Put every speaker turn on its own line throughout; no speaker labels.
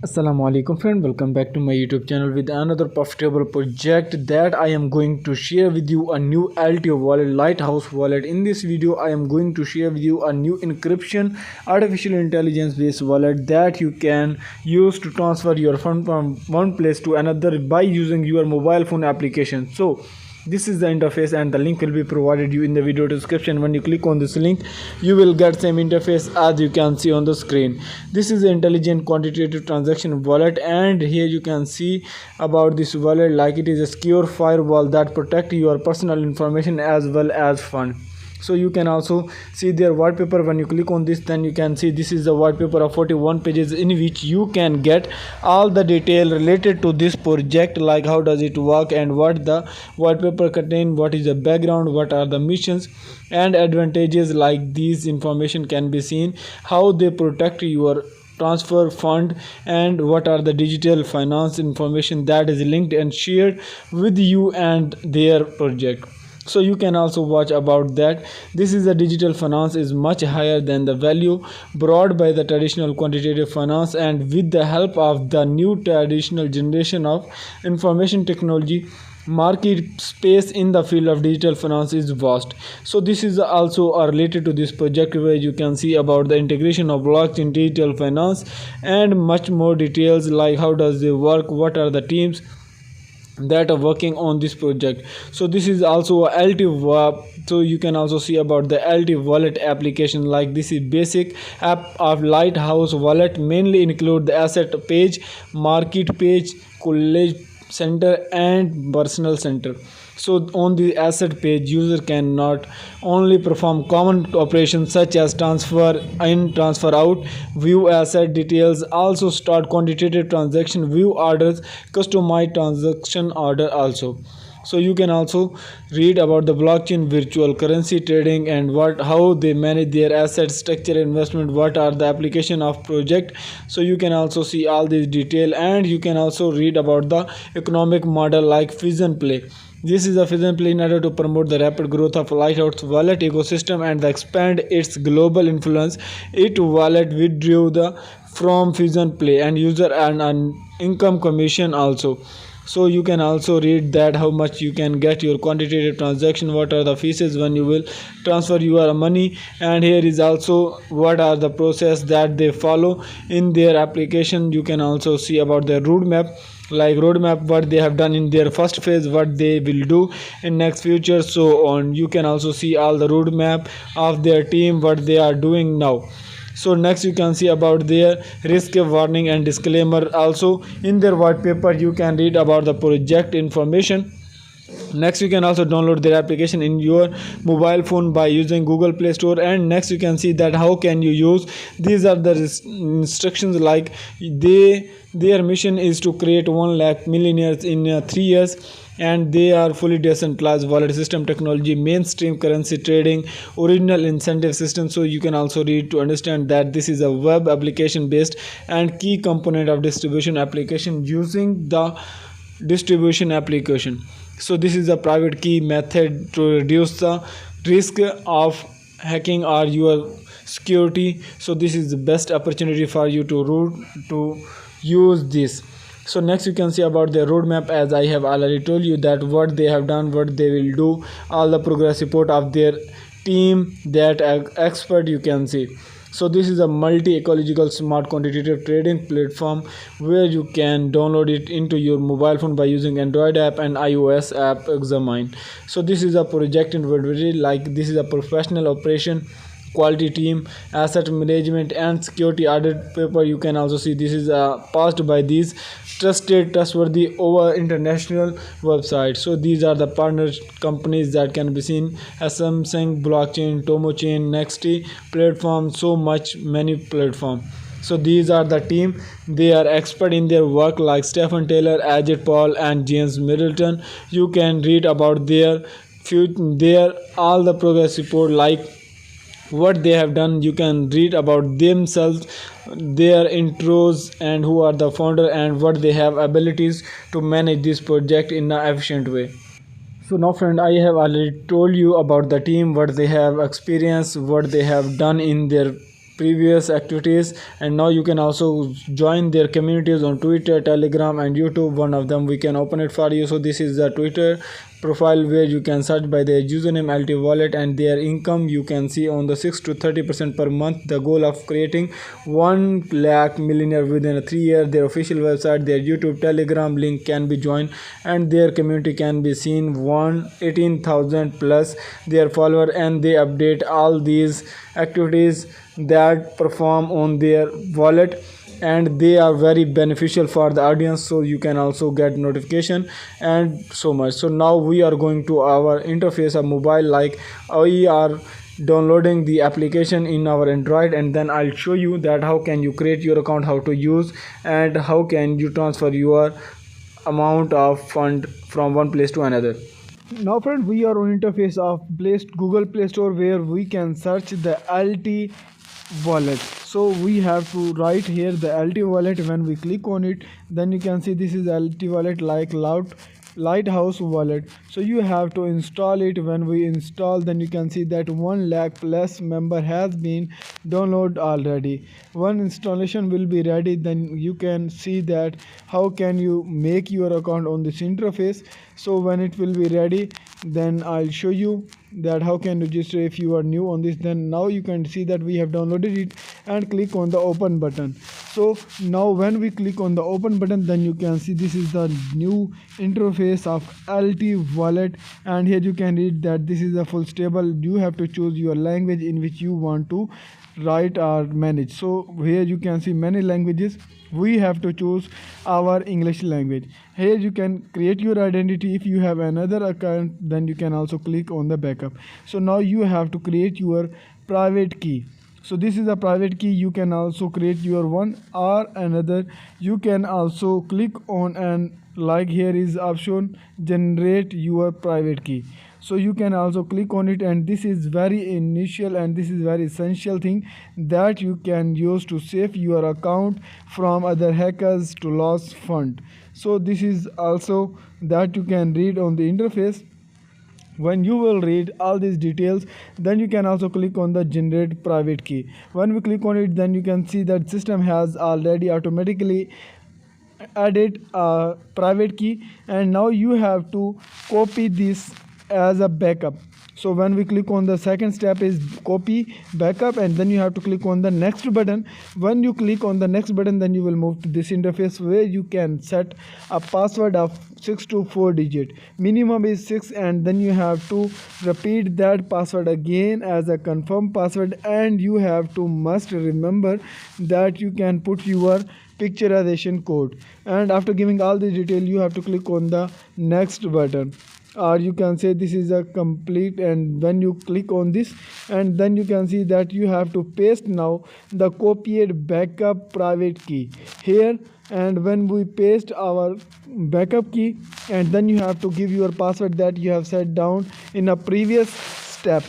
Assalamu alaikum friend, welcome back to my YouTube channel with another profitable project that I am going to share with you, a new LTO wallet, Lighthouse wallet. In this video I am going to share with you a new encryption artificial intelligence based wallet that you can use to transfer your fund from one place to another by using your mobile phone application. So this is the interface and the link will be provided you in the video description. When you click on this link you will get same interface as you can see on the screen. This is the intelligent quantitative transaction wallet, and here you can see about this wallet like it is a secure firewall that protect your personal information as well as fund. So you can also see their white paper. When you click on this, then you can see this is the white paper of 41 pages in which you can get all the detail related to this project, like how does it work and what the white paper contain, what is the background, what are the missions and advantages. Like these information can be seen, how they protect your transfer fund and what are the digital finance information that is linked and shared with you and their project. So you can also watch about that. This is the digital finance is much higher than the value brought by the traditional quantitative finance, and with the help of the new traditional generation of information technology, market space in the field of digital finance is vast. So this is also related to this project where you can see about the integration of blockchain, digital finance and much more details, like how does they work, what are the teams that are working on this project. So this is also a so you can also see about the LT wallet application. Like this is basic app of Lighthouse wallet, mainly include the asset page, market page, college center and personal center. So on the asset page, user can not only perform common operations such as transfer in, transfer out, view asset details, also start quantitative transaction, view orders, customize transaction order also. So you can also read about the blockchain virtual currency trading and how they manage their assets, structure investment, what are the application of project. So you can also see all this detail, and you can also read about the economic model like Fusion Play. This is a Fusion Play in order to promote the rapid growth of Lighthouse wallet ecosystem and expand its global influence. It wallet withdrew from Fusion Play and user and an income commission also. So you can also read that how much you can get your quantitative transaction, what are the fees when you will transfer your money, and here is also what are the process that they follow in their application. You can also see about their roadmap, like roadmap what they have done in their first phase, what they will do in next future, so on. You can also see all the roadmap of their team, what they are doing now. So next you can see about their risk warning and disclaimer. Also in their white paper you can read about the project information. Next you can also download their application in your mobile phone by using Google Play Store, and next you can see that how can you use. These are the instructions, like their mission is to create 1 lakh millionaires in 3 years, and they are fully decentralized wallet system technology, mainstream currency trading, original incentive system. So you can also read to understand that this is a web application based and key component of distribution application using the distribution application. So this is a private key method to reduce the risk of hacking or your security. So this is the best opportunity for you to use this. So next you can see about their roadmap, as I have already told you that what they have done, what they will do, all the progress report of their team, that expert you can see. So this is a multi-ecological smart quantitative trading platform where you can download it into your mobile phone by using Android app and iOS app Examine. So this is a project inventory, like this is a professional operation quality team, asset management and security audit paper. You can also see this is passed by these trustworthy over international websites. So these are the partner companies that can be seen as Samsung, blockchain, Tomochain, Nexty platform, so much many platform. So these are the team, they are expert in their work, like Stephen Taylor, Ajit Paul and James Middleton. You can read about their all the progress report, like what they have done. You can read about themselves, their intros, and who are the founder and what they have abilities to manage this project in an efficient way. So now friend, I have already told you about the team, what they have experienced, what they have done in their previous activities. And now you can also join their communities on Twitter, Telegram and YouTube. One of them we can open it for you. So this is the Twitter profile where you can search by their username LT wallet, and their income you can see on the 6 to 30% per month. The goal of creating 1 lakh millionaire within a 3 year. Their official website, their YouTube, Telegram link can be joined, and their community can be seen 118,000 plus their follower, and they update all these activities that perform on their wallet, and they are very beneficial for the audience, so you can also get notification and so much. So now we are going to our interface of mobile, like we are downloading the application in our Android, and then I'll show you that how can you create your account, how to use, and how can you transfer your amount of fund from one place to another. Now friend, we are on interface of Google Play Store, where we can search the LT wallet. So we have to write here the LT wallet. When we click on it, then you can see this is LT wallet, like Lighthouse wallet. So you have to install it. When we install, then you can see that 1 lakh plus member has been downloaded already. One installation will be ready, then you can see that how can you make your account on this interface. So when it will be ready, then I'll show you that how can you register if you are new on this. Then now you can see that we have downloaded it, and click on the open button. So now when we click on the open button, then you can see this is the new interface of LT wallet, and here you can read that this is a full stable. You have to choose your language in which you want to write or manage. So here you can see many languages. We have to choose our English language. Here you can create your identity. If you have another account, then you can also click on the backup. So now you have to create your private key. So this is a private key. You can also create your one or another. You can also click on, and like here is option generate your private key. So you can also click on it, and this is very initial and this is very essential thing that you can use to save your account from other hackers to lose fund. So this is also that you can read on the interface. When you will read all these details, then you can also click on the generate private key. When we click on it, then you can see that system has already automatically added a private key, and now you have to copy this as a backup. So when we click on the second step is copy backup, and then you have to click on the next button. When you click on the next button, then you will move to this interface where you can set a password of 6 to 4 digit. Minimum is 6, and then you have to repeat that password again as a confirm password, and you have to must remember that you can put your picturization code. And after giving all the detail, you have to click on the next button, or you can say this is a complete. And when you click on this, and then you can see that you have to paste now the copied backup private key here. And when we paste our backup key, and then you have to give your password that you have set down in a previous step.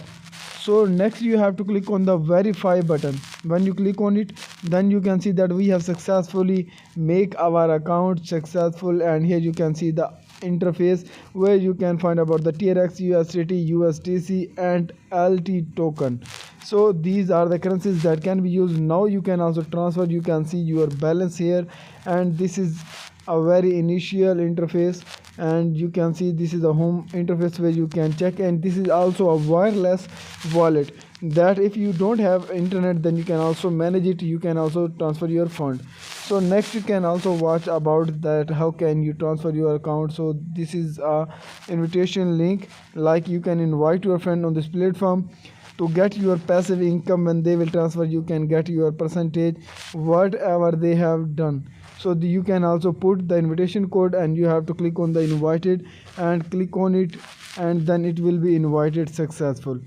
So next you have to click on the verify button. When you click on it, then you can see that we have successfully make our account successful. And here you can see the interface where you can find about the TRX, USDT, USDC and LT token. So these are the currencies that can be used. Now you can also transfer. You can see your balance here, and this is a very initial interface. And you can see this is a home interface where you can check, and this is also a wireless wallet that if you don't have internet, then you can also manage it. You can also transfer your fund. So next you can also watch about that how can you transfer your account. So this is a invitation link, like you can invite your friend on this platform to get your passive income. When they will transfer, you can get your percentage whatever they have done. So you can also put the invitation code, and you have to click on the invited and click on it, and then it will be invited successful.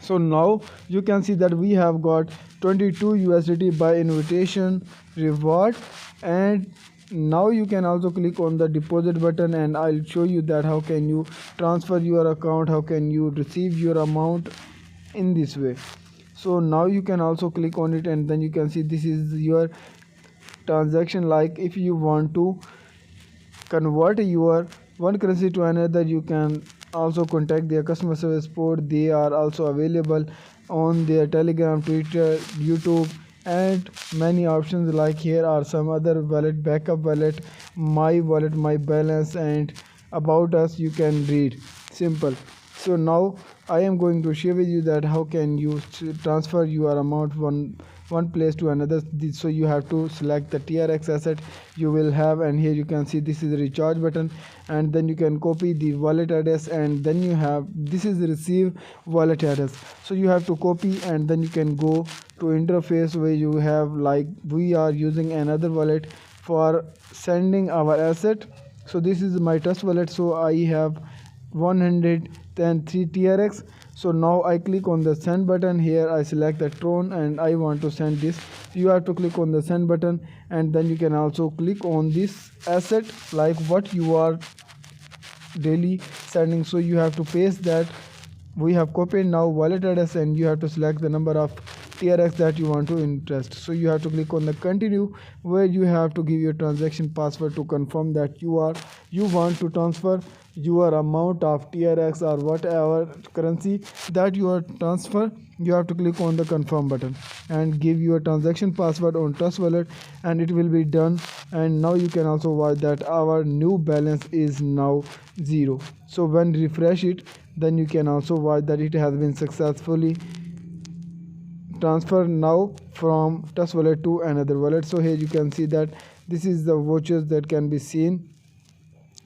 So now you can see that we have got 22 USDT by invitation reward. And now you can also click on the deposit button, and I'll show you that how can you transfer your account, how can you receive your amount in this way. So now you can also click on it, and then you can see this is your transaction. Like if you want to convert your one currency to another, you can also contact their customer service support. They are also available on their Telegram, Twitter, YouTube, and many options. Like here are some other wallet, backup wallet, my balance, and about us you can read. Simple. So now I am going to share with you that how can you transfer your amount one place to another. So you have to select the TRX asset you will have, and here you can see this is the recharge button, and then you can copy the wallet address, and then you have this is the receive wallet address. So you have to copy, and then you can go to interface where you have, like we are using another wallet for sending our asset. So this is my trust wallet, so I have 103 TRX. So now I click on the send button. Here I select the Tron and I want to send this. You have to click on the send button, and then you can also click on this asset like what you are daily sending. So you have to paste that. We have copied now wallet address, and you have to select the number of TRX that you want to interest. So you have to click on the continue, where you have to give your transaction password to confirm that you want to transfer your amount of TRX or whatever currency that you are transfer. You have to click on the confirm button and give your transaction password on Trust Wallet, and it will be done. And now you can also watch that our new balance is now 0. So when refresh it, then you can also watch that it has been successfully transferred now from Trust Wallet to another wallet. So here you can see that this is the vouchers that can be seen,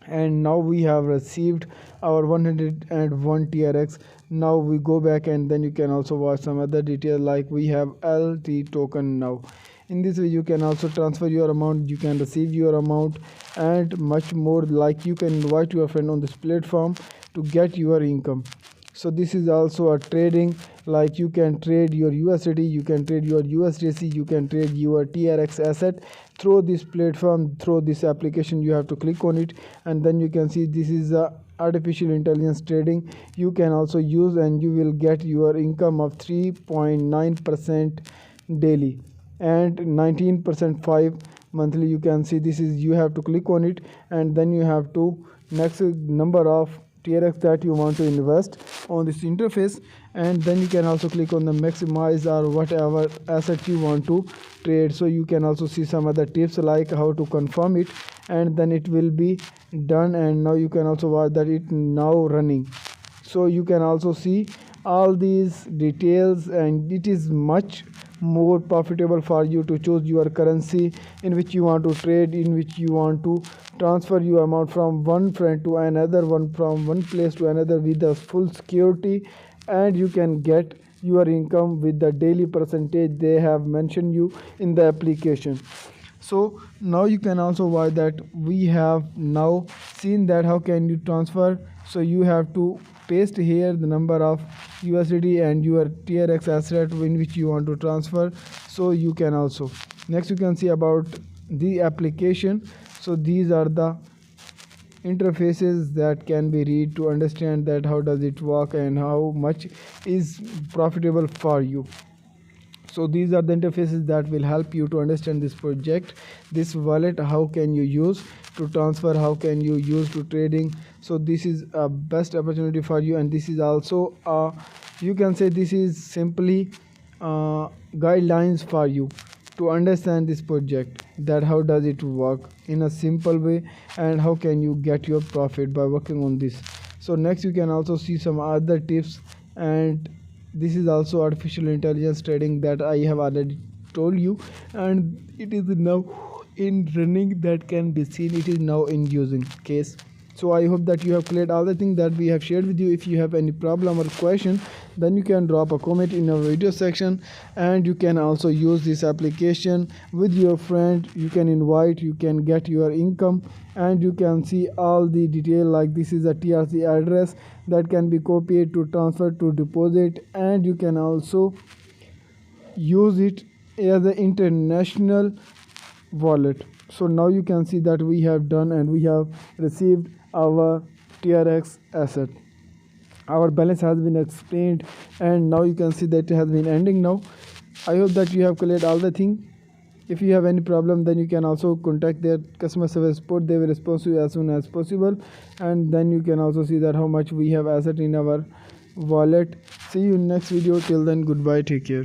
and now we have received our 101 TRX. Now we go back, and then you can also watch some other detail, like we have LT token now. In this way you can also transfer your amount, you can receive your amount, and much more. Like you can invite your friend on this platform to get your income. So this is also a trading, like you can trade your USDT, you can trade your USDC, you can trade your TRX asset through this platform, through this application. You have to click on it, and then you can see this is a artificial intelligence trading you can also use, and you will get your income of 3.9% daily and 19% 5 monthly. You can see this is, you have to click on it, and then you have to next number of TRX that you want to invest on this interface, and then you can also click on the maximize or whatever asset you want to trade. So you can also see some other tips like how to confirm it, and then it will be done. And now you can also watch that it now running. So you can also see all these details, and it is much more profitable for you to choose your currency in which you want to trade, in which you want to transfer your amount from one friend to another one, from one place to another with the full security, and you can get your income with the daily percentage they have mentioned you in the application. So now you can also watch that we have now seen that how can you transfer. So you have to paste here the number of USDT and your TRX asset in which you want to transfer. So you can also next you can see about the application. So these are the interfaces that can be read to understand that how does it work and how much is profitable for you. So these are the interfaces that will help you to understand this project, this wallet, how can you use to transfer, how can you use to trading. So this is a best opportunity for you, and this is also you can say this is simply guidelines for you to understand this project, that how does it work in a simple way, and how can you get your profit by working on this. So next you can also see some other tips, and this is also artificial intelligence trading that I have already told you, and it is now in running, that can be seen, it is now in using case. So I hope that you have cleared all the things that we have shared with you. If you have any problem or question, then you can drop a comment in our video section, and you can also use this application with your friend. You can invite, you can get your income, and you can see all the detail, like this is a TRC address that can be copied to transfer to deposit, and you can also use it as an international wallet. So now you can see that we have done, and we have received our TRX asset. Our balance has been explained, and now you can see that it has been ending now. I hope that you have cleared all the thing. If you have any problem, then you can also contact their customer service support. They will respond to you as soon as possible, and then you can also see that how much we have asset in our wallet. See you in next video. Till then, goodbye, take care.